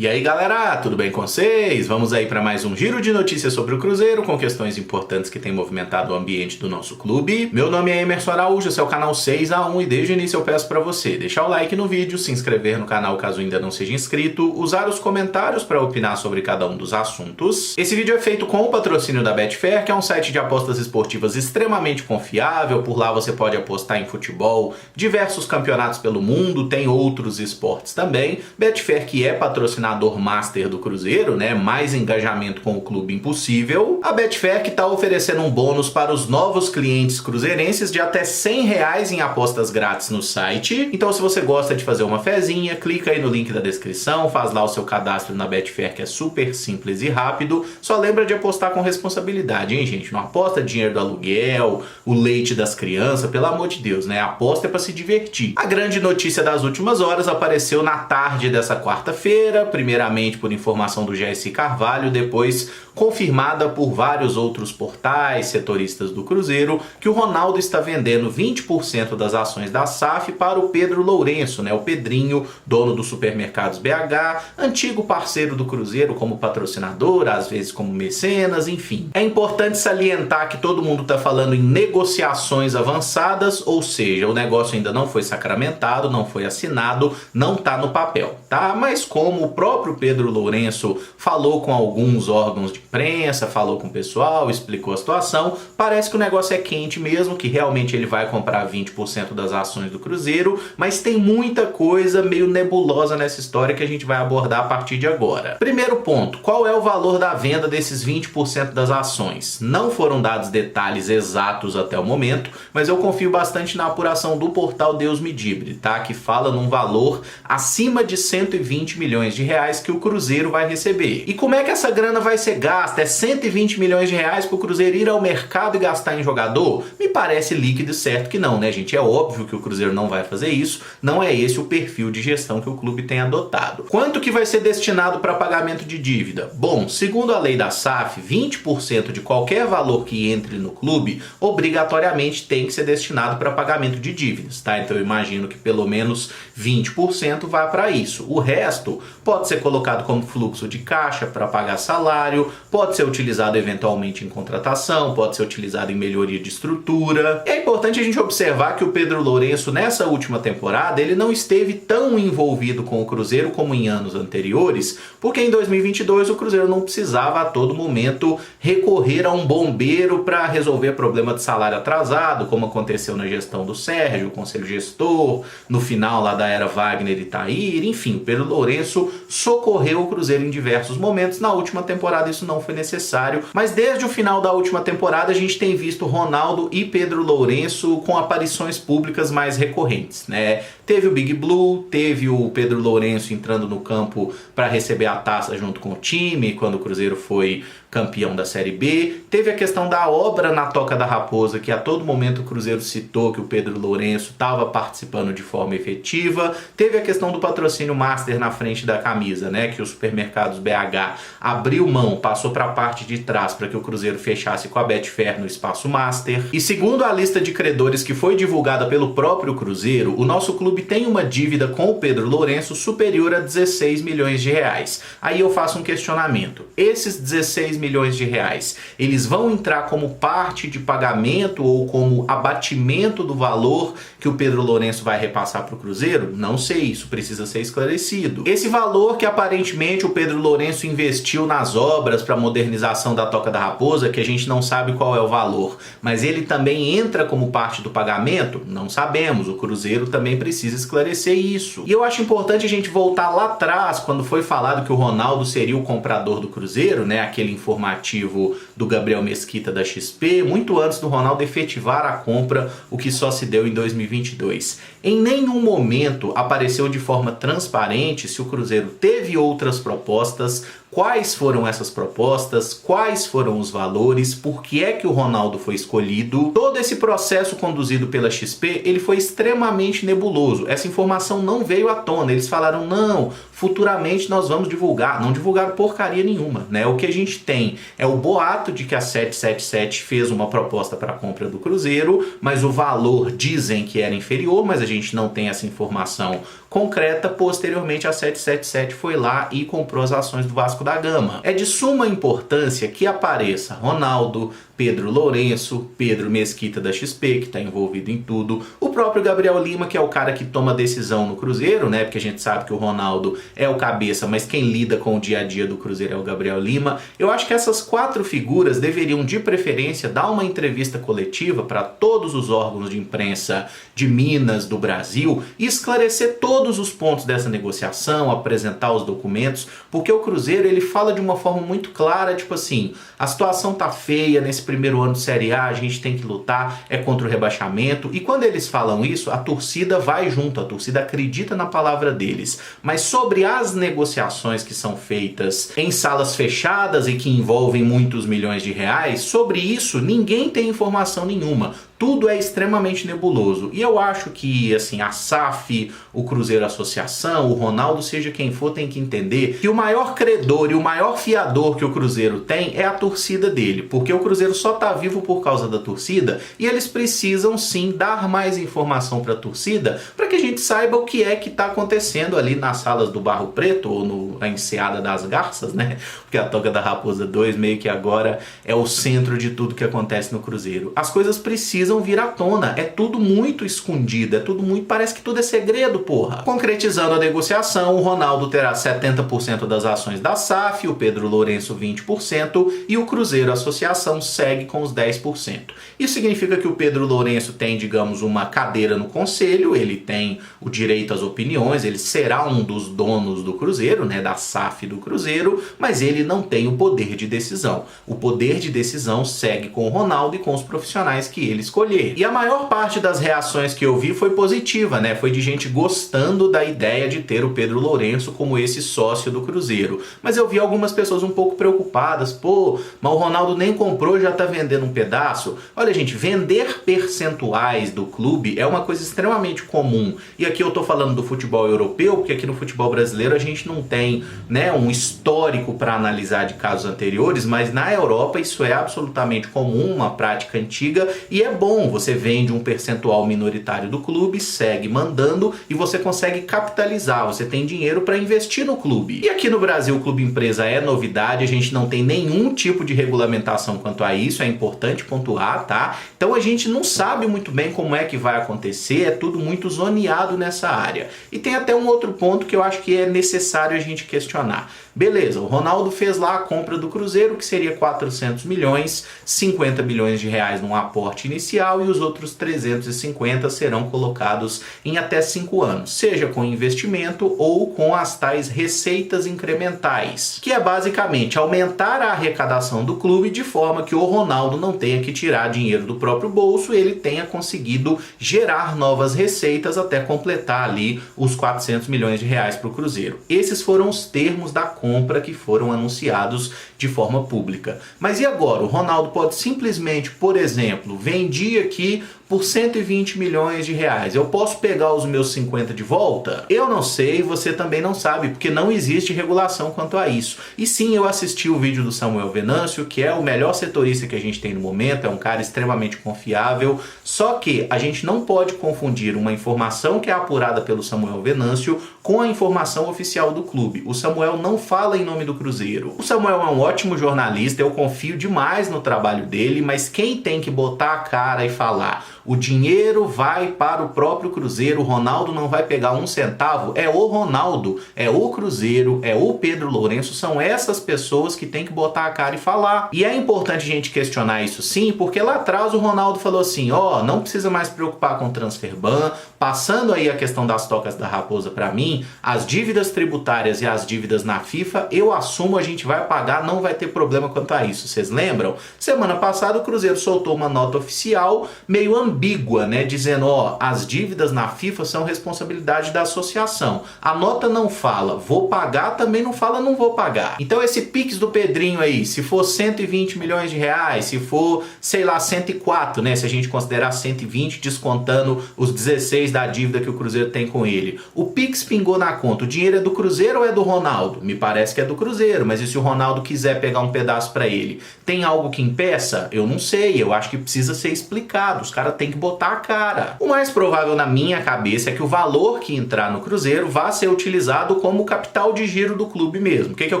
E aí galera, tudo bem com vocês? Vamos aí para mais um giro de notícias sobre o Cruzeiro, com questões importantes que têm movimentado o ambiente do nosso clube. Meu nome é Emerson Araújo, esse é o canal 6x1 e desde o início eu peço para você deixar o like no vídeo, se inscrever no canal caso ainda não seja inscrito, usar os comentários para opinar sobre cada um dos assuntos. Esse vídeo é feito com o patrocínio da Betfair, que é um site de apostas esportivas extremamente confiável. Por lá você pode apostar em futebol, diversos campeonatos pelo mundo, tem outros esportes também. Betfair, que é patrocinador master do Cruzeiro, né? Mais engajamento com o clube impossível. A Betfair que está oferecendo um bônus para os novos clientes cruzeirenses de até R$100 em apostas grátis no site. Então se você gosta de fazer uma fezinha, clica aí no link da descrição, faz lá o seu cadastro na Betfair, que é super simples e rápido. Só lembra de apostar com responsabilidade, hein, gente? Não aposta dinheiro do aluguel, o leite das crianças, pelo amor de Deus, né? A aposta é para se divertir. A grande notícia das últimas horas apareceu na tarde dessa quarta-feira, primeiramente por informação do GS Carvalho, depois confirmada por vários outros portais, setoristas do Cruzeiro, que o Ronaldo está vendendo 20% das ações da SAF para o Pedro Lourenço, né? O Pedrinho, dono dos Supermercados BH, antigo parceiro do Cruzeiro como patrocinador, às vezes como mecenas, enfim. É importante salientar que todo mundo está falando em negociações avançadas, ou seja, o negócio ainda não foi sacramentado, não foi assinado, não está no papel, tá? Mas como o próprio Pedro Lourenço falou com alguns órgãos de imprensa, falou com o pessoal, explicou a situação, parece que o negócio é quente mesmo, que realmente ele vai comprar 20% das ações do Cruzeiro, mas tem muita coisa meio nebulosa nessa história que a gente vai abordar a partir de agora. Primeiro ponto, qual é o valor da venda desses 20% das ações? Não foram dados detalhes exatos até o momento, mas eu confio bastante na apuração do portal Deus Me Livre, tá? Que fala num valor acima de 120 milhões de reais que o Cruzeiro vai receber. E como é que essa grana vai ser gasta? É 120 milhões de reais para o Cruzeiro ir ao mercado e gastar em jogador? Me parece líquido e certo que não, né, gente? É óbvio que o Cruzeiro não vai fazer isso, não é esse o perfil de gestão que o clube tem adotado. Quanto que vai ser destinado para pagamento de dívida? Bom, segundo a lei da SAF, 20% de qualquer valor que entre no clube obrigatoriamente tem que ser destinado para pagamento de dívidas, tá? Então eu imagino que pelo menos 20% vá para isso. O resto pode ser colocado como fluxo de caixa para pagar salário, pode ser utilizado eventualmente em contratação, pode ser utilizado em melhoria de estrutura. E é importante a gente observar que o Pedro Lourenço, nessa última temporada, ele não esteve tão envolvido com o Cruzeiro como em anos anteriores, porque em 2022 o Cruzeiro não precisava a todo momento recorrer a um bombeiro para resolver problema de salário atrasado, como aconteceu na gestão do Sérgio, o conselho gestor, no final lá da era Wagner e Thair, enfim, o Pedro Lourenço socorreu o Cruzeiro em diversos momentos. Na última temporada isso não foi necessário, mas desde o final da última temporada a gente tem visto Ronaldo e Pedro Lourenço com aparições públicas mais recorrentes, né? Teve o Big Blue, teve o Pedro Lourenço entrando no campo para receber a taça junto com o time, quando o Cruzeiro foi campeão da Série B. Teve a questão da obra na Toca da Raposa, que a todo momento o Cruzeiro citou que o Pedro Lourenço estava participando de forma efetiva. Teve a questão do patrocínio master na frente da camisa, né? Que os Supermercados BH abriu mão, passou para a parte de trás para que o Cruzeiro fechasse com a Betfair no espaço master. E segundo a lista de credores que foi divulgada pelo próprio Cruzeiro, o nosso clube tem uma dívida com o Pedro Lourenço superior a 16 milhões de reais. Aí eu faço um questionamento. Esses 16 milhões de reais, eles vão entrar como parte de pagamento ou como abatimento do valor que o Pedro Lourenço vai repassar para o Cruzeiro? Não sei, isso precisa ser esclarecido. Esse valor que aparentemente o Pedro Lourenço investiu nas obras para modernização da Toca da Raposa, que a gente não sabe qual é o valor, mas ele também entra como parte do pagamento? Não sabemos, o Cruzeiro também precisa esclarecer isso. E eu acho importante a gente voltar lá atrás, quando foi falado que o Ronaldo seria o comprador do Cruzeiro, né, aquele informativo do Gabriel Mesquita da XP, muito antes do Ronaldo efetivar a compra, o que só se deu em 2022. Em nenhum momento apareceu de forma transparente se o Cruzeiro teve outras propostas, quais foram essas propostas, quais foram os valores, por que é que o Ronaldo foi escolhido. Todo esse processo conduzido pela XP, ele foi extremamente nebuloso. Essa informação não veio à tona. Eles falaram, não, futuramente nós vamos divulgar. Não divulgaram porcaria nenhuma, né? O que a gente tem é o boato fato de que a 777 fez uma proposta para a compra do Cruzeiro, mas o valor dizem que era inferior, mas a gente não tem essa informação concreta. Posteriormente, a 777 foi lá e comprou as ações do Vasco da Gama. É de suma importância que apareça Ronaldo, Pedro Lourenço, Pedro Mesquita da XP, que está envolvido em tudo, o próprio Gabriel Lima, que é o cara que toma decisão no Cruzeiro, né? Porque a gente sabe que o Ronaldo é o cabeça, mas quem lida com o dia a dia do Cruzeiro é o Gabriel Lima. Eu acho que essas 4 figuras deveriam, de preferência, dar uma entrevista coletiva para todos os órgãos de imprensa de Minas, do Brasil, e esclarecer todos os pontos dessa negociação, apresentar os documentos, porque o Cruzeiro, ele fala de uma forma muito clara, tipo assim, a situação tá feia, nesse primeiro ano de Série A a gente tem que lutar, é contra o rebaixamento, e quando eles falam isso, a torcida vai junto, a torcida acredita na palavra deles. Mas sobre as negociações que são feitas em salas fechadas e que envolvem muitos milhões de reais, sobre isso ninguém tem informação nenhuma. Tudo é extremamente nebuloso. E eu acho que, assim, a SAF, o Cruzeiro Associação, o Ronaldo, seja quem for, tem que entender que o maior credor e o maior fiador que o Cruzeiro tem é a torcida dele. Porque o Cruzeiro só tá vivo por causa da torcida, e eles precisam, sim, dar mais informação para a torcida, para que a gente saiba o que é que tá acontecendo ali nas salas do Barro Preto, ou na Enseada das Garças, né? Porque a Toca da Raposa 2 meio que agora é o centro de tudo que acontece no Cruzeiro. As coisas precisam vir à tona, é tudo muito escondido, é tudo muito, parece que tudo é segredo, porra. Concretizando a negociação, o Ronaldo terá 70% das ações da SAF, o Pedro Lourenço 20% e o Cruzeiro Associação segue com os 10%. Isso significa que o Pedro Lourenço tem, digamos, uma cadeira no conselho, ele tem o direito às opiniões, ele será um dos donos do Cruzeiro, né, da SAF do Cruzeiro, mas ele não tem o poder de decisão. O poder de decisão segue com o Ronaldo e com os profissionais que ele escolheu. E a maior parte das reações que eu vi foi positiva, né? Foi de gente gostando da ideia de ter o Pedro Lourenço como esse sócio do Cruzeiro. Mas eu vi algumas pessoas um pouco preocupadas. Pô, mas o Ronaldo nem comprou e já tá vendendo um pedaço. Olha, gente, vender percentuais do clube é uma coisa extremamente comum. E aqui eu tô falando do futebol europeu, porque aqui no futebol brasileiro a gente não tem, né, um histórico para analisar de casos anteriores, mas na Europa isso é absolutamente comum, uma prática antiga, e é bom. Você vende um percentual minoritário do clube, segue mandando e você consegue capitalizar, você tem dinheiro para investir no clube. E aqui no Brasil o clube empresa é novidade, a gente não tem nenhum tipo de regulamentação quanto a isso, é importante pontuar, tá? Então a gente não sabe muito bem como é que vai acontecer, é tudo muito zoneado nessa área. E tem até um outro ponto que eu acho que é necessário a gente questionar. Beleza, o Ronaldo fez lá a compra do Cruzeiro, que seria 400 milhões, 50 milhões de reais num aporte inicial e os outros 350 serão colocados em até 5 anos, seja com investimento ou com as tais receitas incrementais, que é basicamente aumentar a arrecadação do clube de forma que o Ronaldo não tenha que tirar dinheiro do próprio bolso, ele tenha conseguido gerar novas receitas até completar ali os 400 milhões de reais para o Cruzeiro. Esses foram os termos da compra que foram anunciados de forma pública. Mas e agora? O Ronaldo pode simplesmente, por exemplo, vender aqui por 120 milhões de reais. Eu posso pegar os meus 50 de volta? Eu não sei, você também não sabe, porque não existe regulação quanto a isso. E sim, eu assisti o vídeo do Samuel Venâncio, que é o melhor setorista que a gente tem no momento, é um cara extremamente confiável, só que a gente não pode confundir uma informação que é apurada pelo Samuel Venâncio com a informação oficial do clube. O Samuel não fala em nome do Cruzeiro. O Samuel é um ótimo jornalista, eu confio demais no trabalho dele, mas quem tem que botar a cara e falar o dinheiro vai para o próprio Cruzeiro, o Ronaldo não vai pegar um centavo, é o Ronaldo, é o Cruzeiro, é o Pedro Lourenço, são essas pessoas que tem que botar a cara e falar. E é importante a gente questionar isso sim, porque lá atrás o Ronaldo falou assim, ó, não precisa mais se preocupar com o transfer ban, passando aí a questão das tocas da raposa para mim, as dívidas tributárias e as dívidas na FIFA, eu assumo, a gente vai pagar, não vai ter problema quanto a isso. Vocês lembram? Semana passada o Cruzeiro soltou uma nota oficial, meio ambígua, né, dizendo, ó, as dívidas na FIFA são responsabilidade da associação. A nota não fala vou pagar, também não fala não vou pagar. Então esse Pix do Pedrinho aí, se for 120 milhões de reais, se for, sei lá, 104, né, se a gente considerar 120 descontando os 16 da dívida que o Cruzeiro tem com ele. O Pix pingou na conta, o dinheiro é do Cruzeiro ou é do Ronaldo? Me parece que é do Cruzeiro, mas e se o Ronaldo quiser pegar um pedaço para ele? Tem algo que impeça? Eu não sei, eu acho que precisa ser explicado, os caras têm que botar a cara. O mais provável na minha cabeça é que o valor que entrar no Cruzeiro vá ser utilizado como capital de giro do clube mesmo. O que eu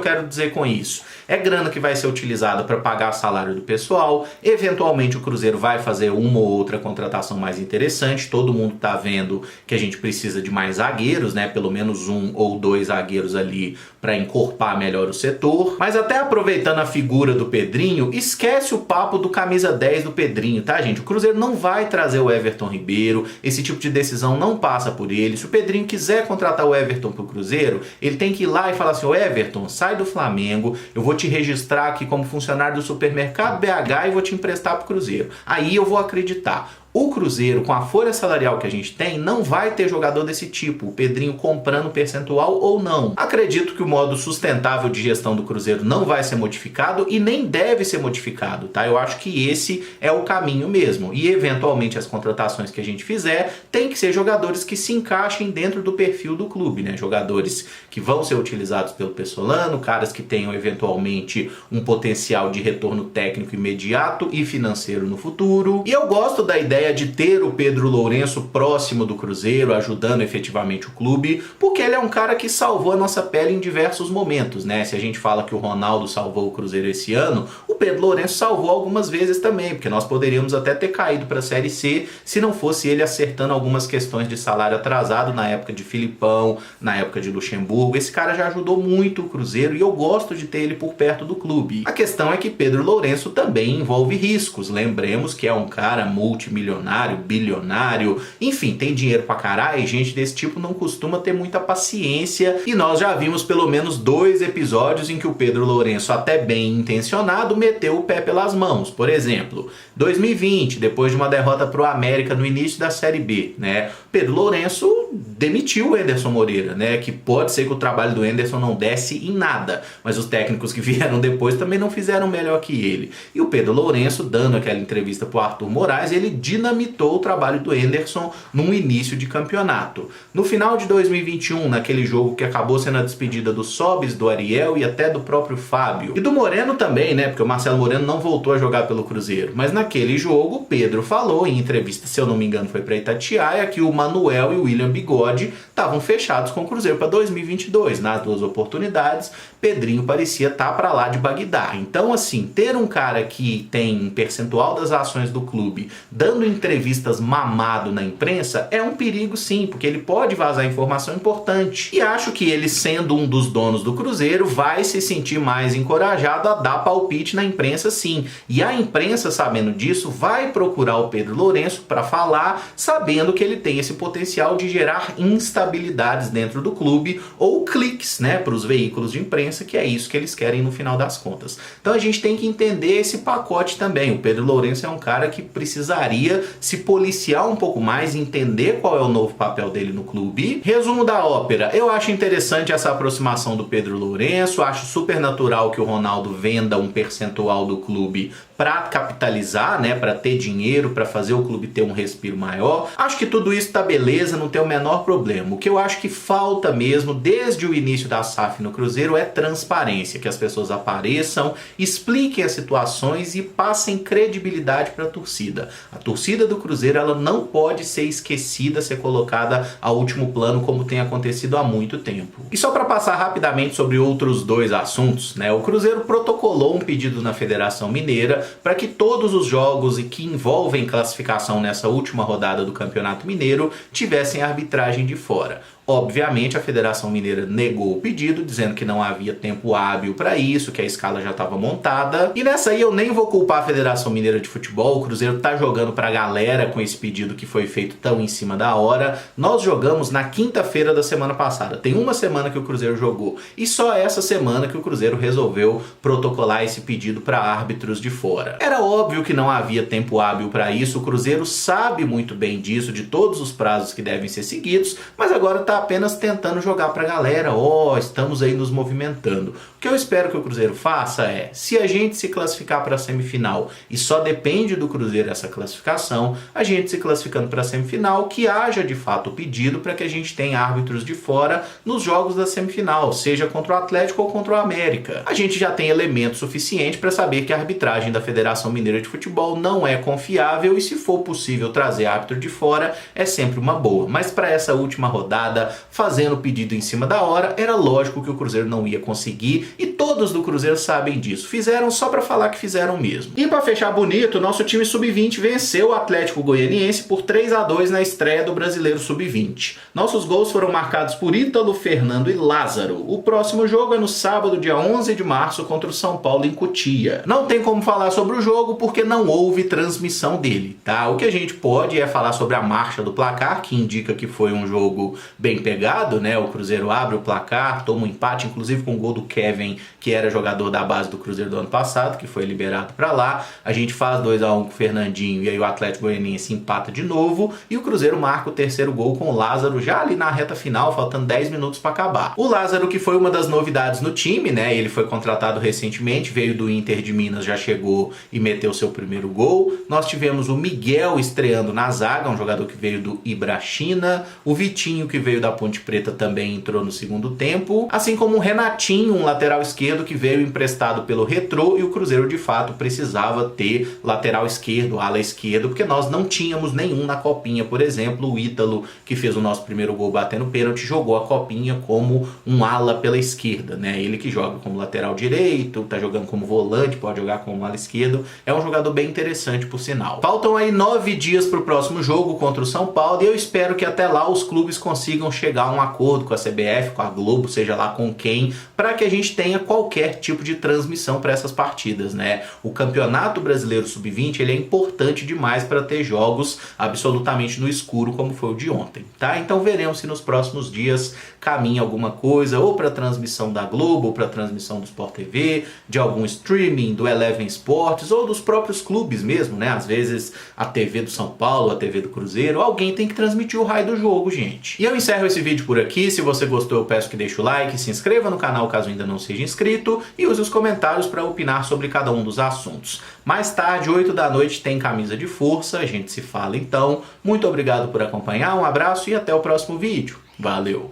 quero dizer com isso? É grana que vai ser utilizada para pagar salário do pessoal, eventualmente o Cruzeiro vai fazer uma ou outra contratação mais interessante, todo mundo tá vendo que a gente precisa de mais zagueiros, né? Pelo menos um ou dois zagueiros ali para encorpar melhor o setor. Mas até aproveitando a figura do Pedrinho, esquece o papo do camisa 10 do Pedrinho, tá, gente? O Cruzeiro não vai trazer o Everton Ribeiro, esse tipo de decisão não passa por ele. Se o Pedrinho quiser contratar o Everton pro Cruzeiro, ele tem que ir lá e falar assim, ô Everton, sai do Flamengo, eu vou te registrar aqui como funcionário do supermercado BH e vou te emprestar pro Cruzeiro. Aí eu vou acreditar. O Cruzeiro, com a folha salarial que a gente tem, não vai ter jogador desse tipo, o Pedrinho comprando percentual ou não. Acredito que o modo sustentável de gestão do Cruzeiro não vai ser modificado e nem deve ser modificado, tá? Eu acho que esse é o caminho mesmo. E eventualmente as contratações que a gente fizer tem que ser jogadores que se encaixem dentro do perfil do clube, né? Jogadores que vão ser utilizados pelo Pessolano, caras que tenham eventualmente um potencial de retorno técnico imediato e financeiro no futuro. E eu gosto da ideia de ter o Pedro Lourenço próximo do Cruzeiro, ajudando efetivamente o clube, porque ele é um cara que salvou a nossa pele em diversos momentos, né? Se a gente fala que o Ronaldo salvou o Cruzeiro esse ano, o Pedro Lourenço salvou algumas vezes também, porque nós poderíamos até ter caído para a Série C se não fosse ele acertando algumas questões de salário atrasado na época de Filipão, na época de Luxemburgo. Esse cara já ajudou muito o Cruzeiro e eu gosto de ter ele por perto do clube. A questão é que Pedro Lourenço também envolve riscos. Lembremos que é um cara multimilionário, bilionário, enfim, tem dinheiro pra caralho, e gente desse tipo não costuma ter muita paciência, e nós já vimos pelo menos 2 episódios em que o Pedro Lourenço, até bem intencionado, meteu o pé pelas mãos. Por exemplo, 2020, depois de uma derrota pro América no início da Série B, né? Pedro Lourenço demitiu o Anderson Moreira, né? Que pode ser que o trabalho do Anderson não desse em nada, mas os técnicos que vieram depois também não fizeram melhor que ele. E o Pedro Lourenço, dando aquela entrevista pro Arthur Moraes, ele dinamitou o trabalho do Anderson num início de campeonato. No final de 2021, naquele jogo que acabou sendo a despedida do Sobis, do Ariel e até do próprio Fábio. E do Moreno também, né? Porque o Marcelo Moreno não voltou a jogar pelo Cruzeiro. Mas naquele jogo, o Pedro falou, em entrevista, se eu não me engano foi para Itatiaia, que o Manuel e o William Bigode estavam fechados com o Cruzeiro para 2022. Nas 2 oportunidades, Pedrinho parecia estar para lá de Bagdá. Então, assim, ter um cara que tem um percentual das ações do clube dando entrevistas mamado na imprensa é um perigo sim, porque ele pode vazar informação importante. E acho que ele, sendo um dos donos do Cruzeiro, vai se sentir mais encorajado a dar palpite na imprensa sim. E a imprensa, sabendo disso, vai procurar o Pedro Lourenço para falar, sabendo que ele tem esse potencial de gerar instabilidades dentro do clube ou cliques, né, para os veículos de imprensa, que é isso que eles querem no final das contas. Então a gente tem que entender esse pacote também. O Pedro Lourenço é um cara que precisaria se policiar um pouco mais, entender qual é o novo papel dele no clube. Resumo da ópera, eu acho interessante essa aproximação do Pedro Lourenço, acho super natural que o Ronaldo venda um percentual do clube para capitalizar, né, para ter dinheiro, para fazer o clube ter um respiro maior. Acho que tudo isso tá beleza, não tem o menor problema. O que eu acho que falta mesmo, desde o início da SAF no Cruzeiro, é transparência, que as pessoas apareçam, expliquem as situações e passem credibilidade para a torcida. A torcida do Cruzeiro, ela não pode ser esquecida, ser colocada a último plano, como tem acontecido há muito tempo. E só para passar rapidamente sobre outros 2 assuntos, né, o Cruzeiro protocolou um pedido na Federação Mineira para que todos os jogos e que envolvem classificação nessa última rodada do Campeonato Mineiro tivessem arbitragem de fora. Obviamente a Federação Mineira negou o pedido, dizendo que não havia tempo hábil para isso, que a escala já estava montada. E nessa aí eu nem vou culpar a Federação Mineira de Futebol, o Cruzeiro tá jogando pra galera com esse pedido que foi feito tão em cima da hora. Nós jogamos na quinta-feira da semana passada, tem uma semana que o Cruzeiro jogou, e só essa semana que o Cruzeiro resolveu protocolar esse pedido para árbitros de fora. Era óbvio que não havia tempo hábil para isso, o Cruzeiro sabe muito bem disso, de todos os prazos que devem ser seguidos, mas agora tá apenas tentando jogar pra galera, estamos aí nos movimentando. O que eu espero que o Cruzeiro faça é, se a gente se classificar para a semifinal e só depende do Cruzeiro essa classificação, a gente se classificando para a semifinal, que haja de fato o pedido para que a gente tenha árbitros de fora nos jogos da semifinal, seja contra o Atlético ou contra o América. A gente já tem elemento suficiente para saber que a arbitragem da Federação Mineira de Futebol não é confiável e, se for possível trazer árbitro de fora, é sempre uma boa. Mas para essa última rodada, fazendo o pedido em cima da hora, era lógico que o Cruzeiro não ia conseguir, e todos do Cruzeiro sabem disso. Fizeram só para falar que fizeram mesmo. E para fechar bonito, nosso time sub-20 venceu o Atlético Goianiense por 3-2 na estreia do Brasileiro Sub-20. Nossos gols foram marcados por Ítalo, Fernando e Lázaro. O próximo jogo é no sábado, dia 11 de março, contra o São Paulo em Cotia. Não tem como falar sobre o jogo porque não houve transmissão dele, tá? O que a gente pode é falar sobre a marcha do placar, que indica que foi um jogo bem pegado, né? O Cruzeiro abre o placar, toma um empate, inclusive com o gol do Kevin, que era jogador da base do Cruzeiro do ano passado, que foi liberado pra lá. A gente faz 2-1 com o Fernandinho e aí o Atlético Goianiense empata de novo e o Cruzeiro marca o terceiro gol com o Lázaro já ali na reta final, faltando 10 minutos para acabar. O Lázaro, que foi uma das novidades no time, né? Ele foi contratado recentemente, veio do Inter de Minas, já chegou e meteu seu primeiro gol. Nós tivemos o Miguel estreando na zaga, um jogador que veio do Ibrachina. O Vitinho, que veio da Ponte Preta, também entrou no segundo tempo. Assim como o Renatinho, um lateral esquerdo que veio emprestado pelo Retrô, e o Cruzeiro de fato precisava ter lateral esquerdo, ala esquerdo, porque nós não tínhamos nenhum na Copinha. Por exemplo, o Ítalo, que fez o nosso primeiro gol batendo pênalti, jogou a Copinha como um ala pela esquerda, né? Ele que joga como lateral direito, tá jogando como volante, pode jogar como ala esquerdo. É um jogador bem interessante, por sinal. Faltam aí 9 dias para o próximo jogo contra o São Paulo, e eu espero que até lá os clubes consigam chegar a um acordo com a CBF, com a Globo, seja lá com quem, para que a gente tenha qualquer tipo de transmissão para essas partidas, né? O Campeonato Brasileiro Sub-20, ele é importante demais para ter jogos absolutamente no escuro, como foi o de ontem, tá? Então veremos se nos próximos dias caminha alguma coisa, ou para transmissão da Globo, ou para transmissão do Sport TV, de algum streaming, do Eleven Sports, ou dos próprios clubes mesmo, né? Às vezes a TV do São Paulo, a TV do Cruzeiro, alguém tem que transmitir o raio do jogo, gente. E eu encerro esse vídeo por aqui. Se você gostou, eu peço que deixe o like, se inscreva no canal caso ainda não seja inscrito, e use os comentários para opinar sobre cada um dos assuntos. Mais tarde, 8 da noite, tem camisa de força, a gente se fala então. Muito obrigado por acompanhar, um abraço e até o próximo vídeo. Valeu!